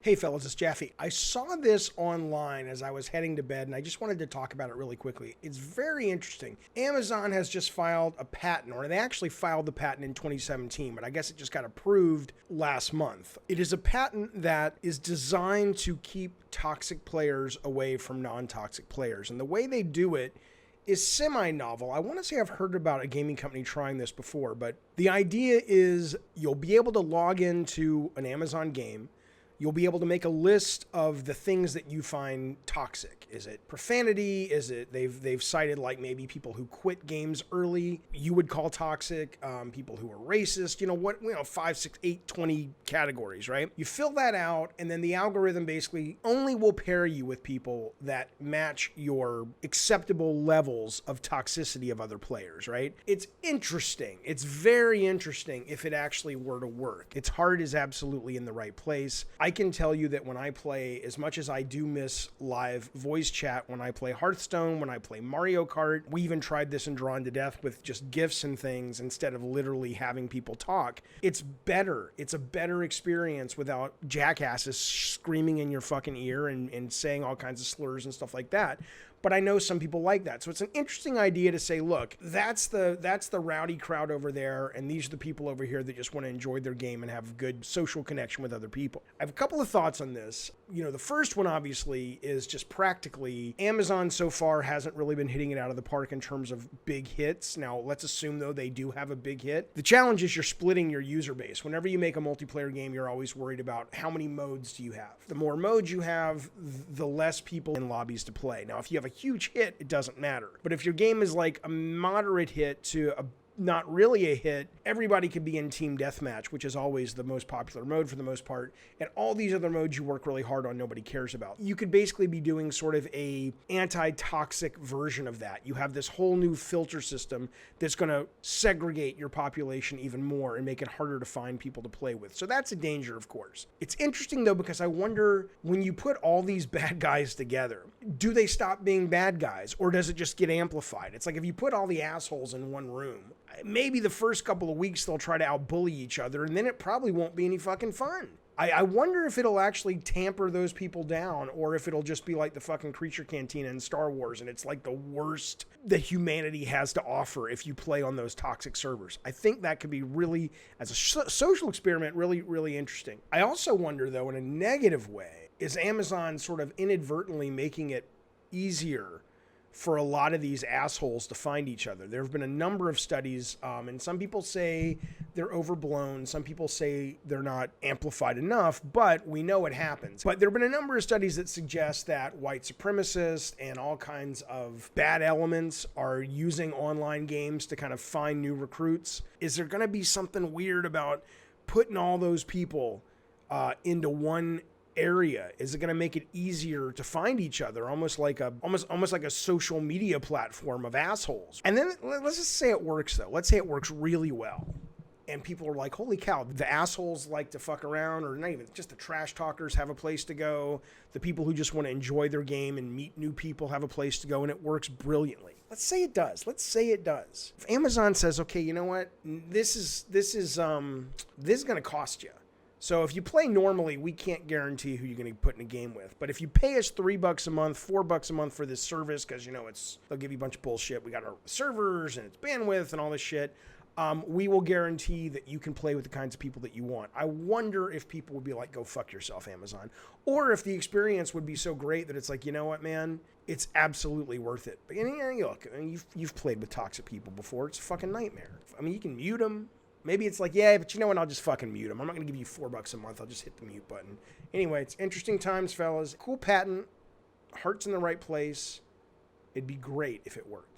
Hey fellas, it's Jaffe. I saw this online as I was heading to bed and I just wanted to talk about it really quickly. It's very interesting. Amazon has just filed a patent, or they actually filed the patent in 2017, but I guess it just got approved last month. It is a patent that is designed to keep toxic players away from non-toxic players. And the way they do it is semi-novel. I want to say I've heard about a gaming company trying this before, but the idea is you'll be able to log into an Amazon game. You'll be able to make a list of the things that you find toxic. Is it profanity? Is it they've cited like maybe people who quit games early you would call toxic, people who are racist, 5, 6, 8, 20 categories, right? You fill that out and then the algorithm basically only will pair you with people that match your acceptable levels of toxicity of other players, right? It's interesting. It's very interesting if it actually were to work. Its heart is absolutely in the right place. I can tell you that when I play, as much as I do miss live voice chat, when I play Hearthstone, when I play Mario Kart, we even tried this in Drawn to Death with just GIFs and things instead of literally having people talk. It's better. It's a better experience without jackasses screaming in your fucking ear and saying all kinds of slurs and stuff like that. But I know some people like that. So it's an interesting idea to say, look, that's the rowdy crowd over there, and these are the people over here that just want to enjoy their game and have good social connection with other people. I have a couple of thoughts on this. The first one obviously is just practically, Amazon so far hasn't really been hitting it out of the park in terms of big hits. Now, let's assume though they do have a big hit. The challenge is you're splitting your user base. Whenever you make a multiplayer game, you're always worried about how many modes do you have. The more modes you have, the less people in lobbies to play. Now, if you have a huge hit, it doesn't matter. But if your game is like a moderate hit to a not really a hit, everybody could be in team deathmatch, which is always the most popular mode for the most part. And all these other modes you work really hard on, nobody cares about. You could basically be doing sort of a anti-toxic version of that. You have this whole new filter system that's going to segregate your population even more and make it harder to find people to play with. So that's a danger, of course. It's interesting though, because I wonder, when you put all these bad guys together, do they stop being bad guys, or does it just get amplified? It's like if you put all the assholes in one room, maybe the first couple of weeks they'll try to outbully each other, and then it probably won't be any fucking fun. I wonder if it'll actually tamper those people down, or if it'll just be like the fucking Creature Cantina in Star Wars, and it's like the worst that humanity has to offer if you play on those toxic servers. I think that could be really, as a social experiment, really, really interesting. I also wonder, though, in a negative way, is Amazon sort of inadvertently making it easier for a lot of these assholes to find each other? There have been a number of studies, and some people say they're overblown. Some people say they're not amplified enough, but we know it happens. But there have been a number of studies that suggest that white supremacists and all kinds of bad elements are using online games to kind of find new recruits. Is there going to be something weird about putting all those people into one area? Is it going to make it easier to find each other, almost like a social media platform of assholes? And then let's just say it works though. Let's say it works really well, and people are like, holy cow, the assholes like to fuck around, or not even, just the trash talkers have a place to go. The people who just want to enjoy their game and meet new people have a place to go, and it works brilliantly. Let's say it does. If Amazon says, okay, you know what, this is going to cost you. So if you play normally, we can't guarantee who you're going to put in a game with. But if you pay us $3 a month, $4 a month for this service, because they'll give you a bunch of bullshit. We got our servers and it's bandwidth and all this shit. We will guarantee that you can play with the kinds of people that you want. I wonder if people would be like, go fuck yourself, Amazon. Or if the experience would be so great that it's like, you know what, man, it's absolutely worth it. But look, you've played with toxic people before. It's a fucking nightmare. I mean, you can mute them. Maybe it's like, yeah, but you know what? I'll just fucking mute them. I'm not going to give you $4 a month. I'll just hit the mute button. Anyway, it's interesting times, fellas. Cool patent. Heart's in the right place. It'd be great if it worked.